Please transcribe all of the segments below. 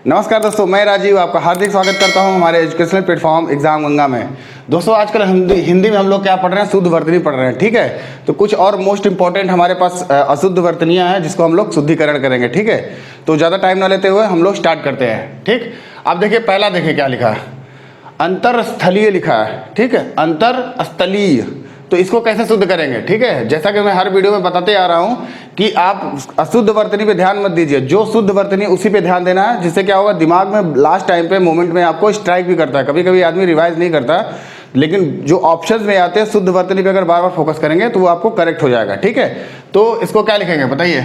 नमस्कार दोस्तों, मैं राजीव आपका हार्दिक स्वागत करता हूं हमारे एजुकेशनल प्लेटफॉर्म एग्जाम गंगा में। दोस्तों आजकल हिंदी में हम लोग क्या पढ़ रहे हैं, शुद्ध वर्तनी पढ़ रहे हैं। ठीक है, तो कुछ और मोस्ट इंपॉर्टेंट हमारे पास अशुद्ध वर्तनियां हैं जिसको हम लोग शुद्धिकरण करेंगे। ठीक है, तो ज़्यादा टाइम ना लेते हुए हम लोग स्टार्ट करते हैं। ठीक, अब देखिए पहला देखिए क्या लिखा है, अंतरस्थलीय लिखा है। ठीक है, अंतरस्थलीय, तो इसको कैसे शुद्ध करेंगे। ठीक है, जैसा कि मैं हर वीडियो में बताते आ रहा हूं कि आप अशुद्ध वर्तनी पे ध्यान मत दीजिए, जो शुद्ध वर्तनी उसी पे ध्यान देना है, जिससे क्या होगा दिमाग में लास्ट टाइम पे मोमेंट में आपको स्ट्राइक भी करता है। कभी कभी आदमी रिवाइज नहीं करता, लेकिन जो ऑप्शंस में आते हैं शुद्ध वर्तनी पे अगर बार बार फोकस करेंगे तो वो आपको करेक्ट हो जाएगा। ठीक है, तो इसको क्या लिखेंगे बताइए,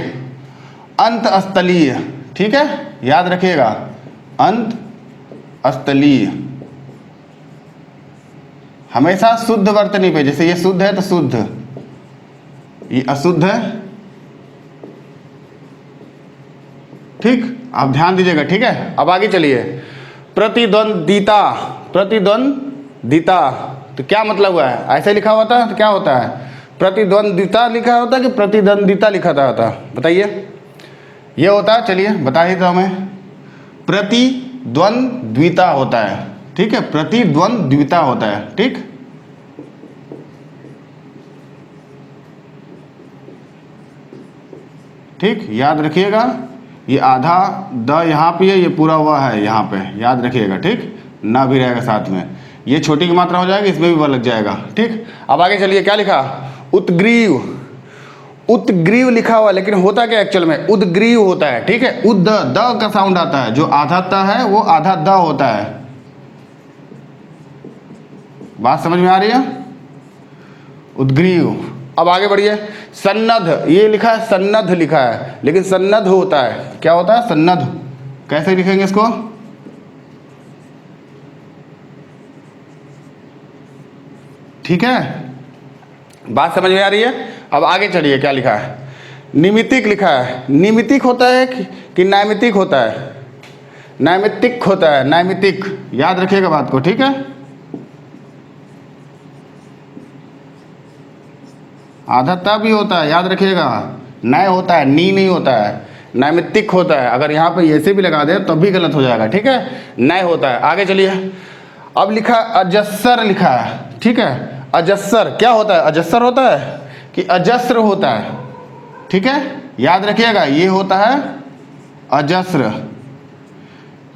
अंतस्थलीय। ठीक है, याद रखिएगा अंतस्थलीय, हमेशा शुद्ध वर्तनी पे, जैसे ये शुद्ध है तो शुद्ध, ये अशुद्ध है। ठीक, आप ध्यान दीजिएगा। ठीक है, अब आगे चलिए, प्रतिद्वंदिता। प्रतिद्वंदिता तो क्या मतलब हुआ है, ऐसे लिखा हुआ था तो क्या होता है, प्रतिद्वंदिता लिखा होता है कि प्रतिद्वंदिता लिखा था बताइए, ये होता है। चलिए बता ही दो हमें, प्रतिद्वंद्विता होता है। ठीक है, प्रतिद्वंद्विता होता है। ठीक, ठीक, याद रखिएगा, ये आधा द यहाँ पे है, ये पूरा हुआ है यहाँ पे, याद रखिएगा। ठीक, ना भी रहेगा साथ में, ये छोटी की मात्रा हो जाएगी, इसमें भी वह लग जाएगा। ठीक, अब आगे चलिए, क्या लिखा, उत्ग्रीव। उत्ग्रीव लिखा हुआ, लेकिन होता क्या एक्चुअल में, उद्ग्रीव होता है। ठीक है, उद द का साउंड आता है, जो आधा त है वो आधा द होता है। बात समझ में आ रही है, उद्ग्रीव। अब आगे बढ़िए, सन्नद्ध, ये लिखा है सन्नद्ध लिखा है, लेकिन सन्नद्ध होता है, क्या होता है सन्नद्ध, कैसे लिखेंगे इसको, ठीक है, बात समझ में आ रही है। अब आगे चलिए, क्या लिखा है, निमित्तिक लिखा है। निमित्तिक होता है कि नैमित्तिक होता है, नैमित्तिक होता है, नैमित्तिक, याद रखिएगा बात को। ठीक है, आधा ता भी होता है, याद रखिएगा, नय होता है, नी नहीं होता है, नैमित्तिक होता है। अगर यहाँ पे ऐसे भी लगा दे तो भी गलत हो जाएगा। ठीक है, नय होता है। आगे चलिए, अब लिखा अजस्र लिखा है। ठीक है, अजस्र क्या होता है, अजस्र होता है कि अजस्र होता है। ठीक है, याद रखिएगा, ये होता है अजस्र।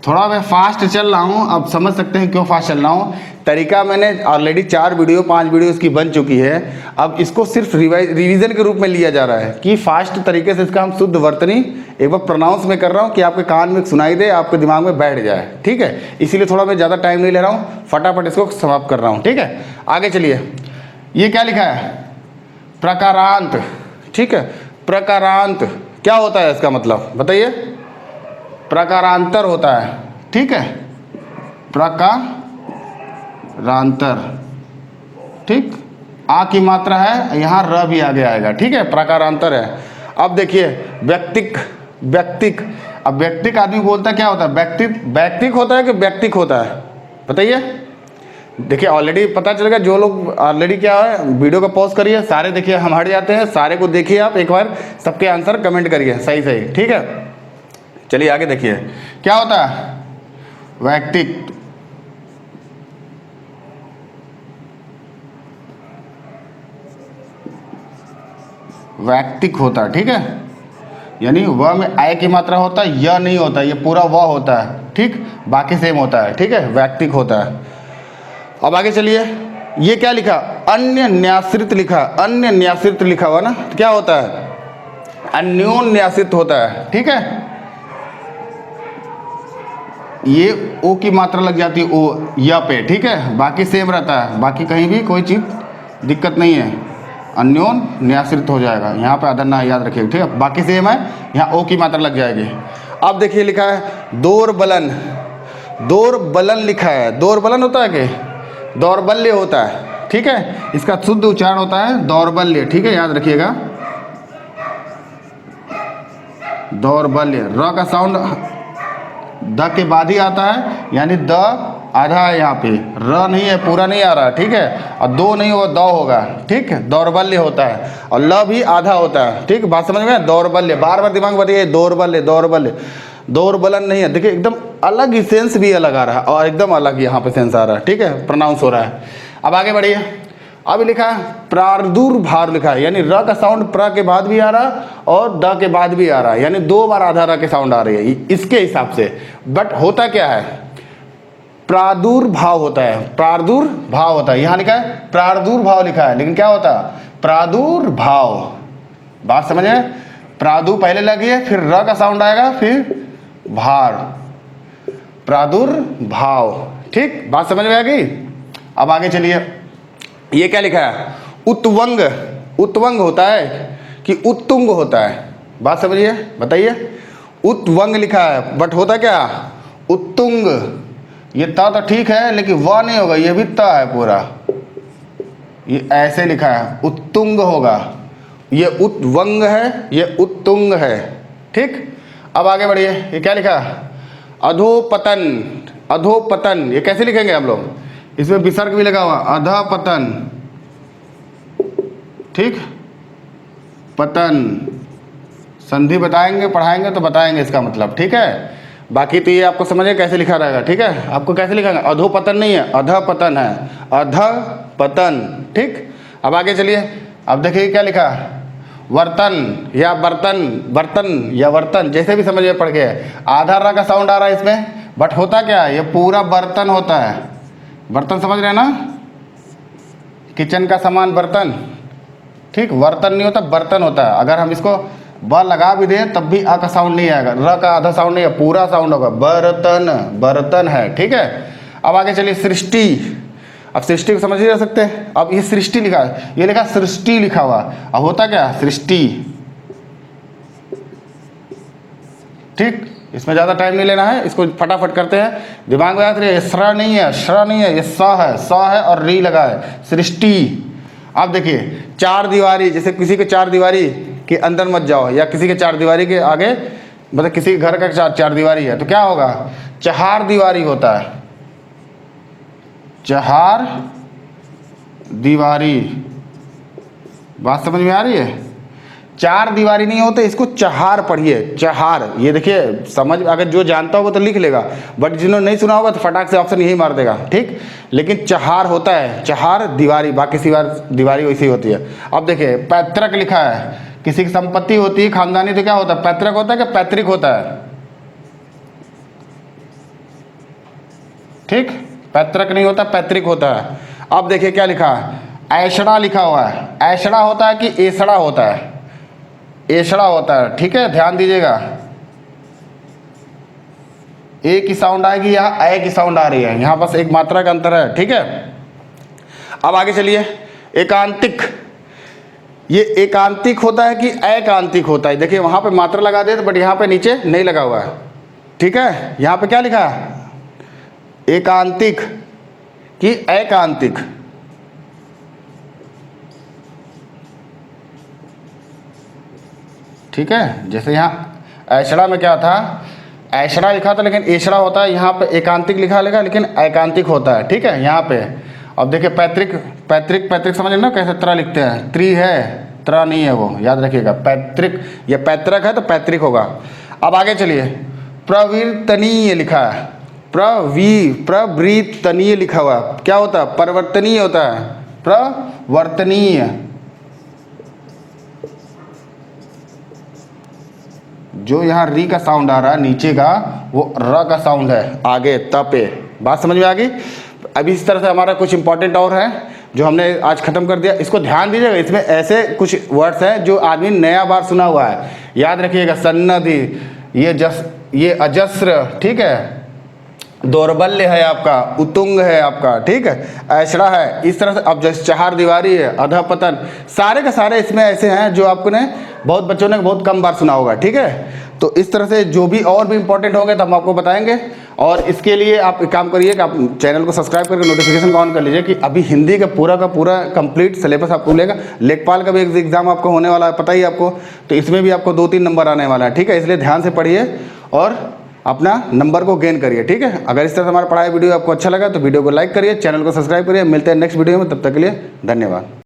थोड़ा मैं फास्ट चल रहा हूँ, अब समझ सकते हैं क्यों फास्ट चल रहा हूँ। तरीका मैंने ऑलरेडी 4 वीडियो 5 वीडियो इसकी बन चुकी है, अब इसको सिर्फ रिवीजन के रूप में लिया जा रहा है कि फास्ट तरीके से इसका हम शुद्ध वर्तनी एक बार प्रोनाउंस में कर रहा हूँ कि आपके कान में सुनाई दे, आपके दिमाग में बैठ जाए। ठीक है, इसीलिए थोड़ा मैं ज़्यादा टाइम नहीं ले रहा हूँ, फटाफट इसको समाप्त कर रहा हूँ। ठीक है, आगे चलिए, ये क्या लिखा है, प्रकारांत। ठीक है, प्रकारांत क्या होता है, इसका मतलब बताइए, प्रकारांतर होता है। ठीक है, प्रकारांतर। ठीक, आ की मात्रा है, यहाँ र भी आगे आएगा। ठीक है, प्रकारांतर है। अब देखिए, व्यक्तिक। व्यक्तिक, अब व्यक्तिक आदमी बोलता है क्या होता है, व्यक्तिक, व्यक्तिक होता है कि व्यक्तिक होता है बताइए। देखिए ऑलरेडी पता चलेगा, जो लोग ऑलरेडी क्या है, वीडियो को पॉज करिए, सारे देखिए, हम हट जाते हैं, सारे को देखिए आप एक बार, सबके आंसर कमेंट करिए सही सही। ठीक है, चलिए आगे देखिए, क्या होता है, वैयक्तिक। वैयक्तिक होता है। ठीक है, यानी व में आय की मात्रा होता है, य नहीं होता, ये पूरा व होता है। ठीक, बाकी सेम होता है। ठीक है, वैयक्तिक होता है। अब आगे चलिए, ये क्या लिखा, अन्य न्याश्रित लिखा, अन्य न्याश्रित लिखा हुआ ना, तो क्या होता है, अन्योन न्याश्रित होता है। ठीक है, ये ओ की मात्रा लग जाती है ओ या पे। ठीक है, बाकी सेम रहता है, बाकी कहीं भी कोई चीज़ दिक्कत नहीं है, अन्योन न्याश्रित हो जाएगा, यहाँ पे अदर ना याद रखिएगा। ठीक है, बाकी सेम है, यहाँ ओ की मात्रा लग जाएगी। अब देखिए लिखा है दौर्बलन। दौर्बलन लिखा है, दौर्बलन होता है कि दौर्बल्य होता है। ठीक है, इसका शुद्ध उच्चारण होता है दौर्बल्य। ठीक है, याद रखिएगा, दौर्बल्य, र का साउंड द के बाद ही आता है, यानी द आधा है, यहाँ पे र नहीं है, पूरा नहीं आ रहा। ठीक है, और दो नहीं होगा, द होगा। ठीक है, दौर्बल्य होता है, और ल भी आधा होता है। ठीक, बात समझ में, दौर्बल्य, बार बार दिमाग में बताइए, दौर्बल्य दौर्बल्य। दौर्बलन नहीं है। देखिए एकदम अलग ही सेंस भी अलग आ रहा है और एकदम अलग यहाँ पे सेंस आ रहा है, ठीक है, प्रोनाउंस हो रहा है। अब आगे बढ़िए, अभी लिखा है प्रादुर्भाव लिखा है, यानी र का साउंड प्र के बाद भी आ रहा है और द के बाद भी आ रहा है, यानी 2 बार आधा र के साउंड आ रही है इसके हिसाब से। बट होता क्या है, प्रादुर्भाव होता है, प्रादुर्भाव होता है। यहाँ लिखा है प्रादुर्भाव लिखा है, लेकिन क्या होता है प्रादुर्भाव। बात समझ में, प्रादु पहले लगी है, फिर र का साउंड आएगा, फिर भार, प्रादुर्भाव। ठीक, बात समझ में आ गई। अब आगे चलिए, ये क्या लिखा है उत्वंग। उत्वंग होता है कि उत्तुंग होता है, बात समझिए, बताइए। उत्वंग लिखा है बट होता क्या उत्तुंग। ये ता तो ठीक है लेकिन वह नहीं होगा, ये भी ता है पूरा, ये ऐसे लिखा है उत्तुंग होगा। ये उत्वंग है, ये उत्तुंग है। ठीक, अब आगे बढ़िए, ये क्या लिखा अधोपतन। अधोपतन ये कैसे लिखेंगे हम लोग, इसमें विसर्ग भी लगा हुआ, अधपतन। ठीक, पतन, संधि बताएंगे पढ़ाएंगे तो बताएंगे इसका मतलब, ठीक है। बाकी तो ये आपको समझे कैसे लिखा रहेगा, ठीक है। आपको कैसे लिखा है, अधोपतन नहीं है, अधपतन है, अधपतन। ठीक, अब आगे चलिए, अब देखिए क्या लिखा वर्तन या बर्तन, बर्तन या वर्तन, जैसे भी समझिए पढ़ के। आधा र का साउंड आ रहा है इसमें, बट होता क्या है, ये पूरा बर्तन होता है। बर्तन समझ रहे हैं ना, किचन का सामान बर्तन। ठीक, वर्तन नहीं होता, बर्तन होता है। अगर हम इसको ब लगा भी दें तब भी आ का साउंड नहीं आएगा, र का आधा साउंड नहीं है, पूरा साउंड होगा, बर्तन, बर्तन है। ठीक है, अब आगे चलिए सृष्टि। अब सृष्टि को समझ ही रह सकते हैं। अब ये सृष्टि लिखा है, ये लिखा सृष्टि लिखा हुआ। अब होता क्या सृष्टि। ठीक, इसमें ज़्यादा टाइम नहीं लेना है, इसको फटाफट करते हैं, दिमाग में याद रहे। श्र नहीं है, श्र नहीं है, ये स है और री लगा है, सृष्टि। अब देखिए चार दीवारी, जैसे किसी के चार दीवारी के अंदर मत जाओ, या किसी के चार दीवारी के आगे, मतलब किसी घर का चार दीवारी है तो क्या होगा, चहार दीवारी होता है, चहार दीवारी। बात समझ में आ रही है, चार दीवारी नहीं होते, इसको चहार पढ़िए, चहार। ये देखिए समझ, अगर जो जानता होगा तो लिख लेगा, बट जिन्होंने नहीं सुना होगा तो फटाक से ऑप्शन यही मार देगा। ठीक, लेकिन चहार होता है, चहार दीवारी, बाकी सी बार दीवारी वैसी होती है। अब देखिए पैतृक लिखा है, किसी की संपत्ति होती है खानदानी तो क्या होता है, पैतृक होता है कि पैतृक होता है। ठीक, पैतृक नहीं होता, पैतृक होता है। अब देखिए क्या लिखा है, ऐषणा लिखा हुआ है। ऐषणा होता है कि एसड़ा होता है, एसड़ा होता है। ठीक है, ध्यान दीजिएगा, ए की साउंड आएगी, यहाँ ए की साउंड आ रही है, यहाँ बस एक मात्रा का अंतर है। ठीक है, अब आगे चलिए, एकांतिक। ये एकांतिक होता है कि एकांतिक होता है। देखिए वहां पे मात्रा लगा दे, बट यहाँ पे नीचे नहीं लगा हुआ है। ठीक है, यहाँ पे क्या लिखा है, एकांतिक कि एकांतिक। ठीक है, जैसे यहाँ ऐषणा में क्या था, ऐषणा लिखा था लेकिन एषणा होता है, यहाँ पे एकांतिक लिखा लेगा लेकिन एकांतिक होता है। ठीक है, यहाँ पे अब देखिए पैतृक, पैतृक, पैतृक समझ ना कैसे त्र लिखते हैं, त्रि है, त्र नहीं है, वो याद रखिएगा। पैतृक या पैतृक है तो पैतृक होगा। अब आगे चलिए, प्रवर्तनीय लिखा है, प्रवृत्तनीय लिखा हुआ, क्या होता है, परिवर्तनीय होता है, प्रवर्तनीय। जो यहाँ री का साउंड आ रहा है नीचे का, वो र का साउंड है आगे त पे। बात समझ में आ गई। अभी इस तरह से हमारा कुछ इंपॉर्टेंट और है जो हमने आज खत्म कर दिया, इसको ध्यान दीजिएगा। इसमें ऐसे कुछ वर्ड्स हैं जो आदमी नया बार सुना हुआ है, याद रखिएगा। सन्नधि, ये अजस्र, ठीक है, दौर्बल्य है आपका, उतुंग है आपका, ठीक है, ऐषणा है, इस तरह से। अब जैसे चहार दीवारी है, अधपतन, सारे के सारे इसमें ऐसे हैं जो आपको ने बहुत बच्चों ने बहुत कम बार सुना होगा। ठीक है, तो इस तरह से जो भी और भी इंपॉर्टेंट होंगे तो हम आपको बताएंगे। और इसके लिए आप एक काम करिए कि आप चैनल को सब्सक्राइब करके नोटिफिकेशन को ऑन कर लीजिए कि अभी हिंदी का पूरा कंप्लीट सिलेबस आपको मिलेगा। लेखपाल का भी एग्जाम आपको होने वाला है, पता ही आपको, तो इसमें भी आपको 2-3 नंबर आने वाला है। ठीक है, इसलिए ध्यान से पढ़िए और अपना नंबर को गेन करिए। ठीक है, अगर इस तरह से हमारा पढ़ाई वीडियो आपको अच्छा लगा तो वीडियो को लाइक करिए, चैनल को सब्सक्राइब करिए। मिलते हैं नेक्स्ट वीडियो में, तब तक के लिए धन्यवाद।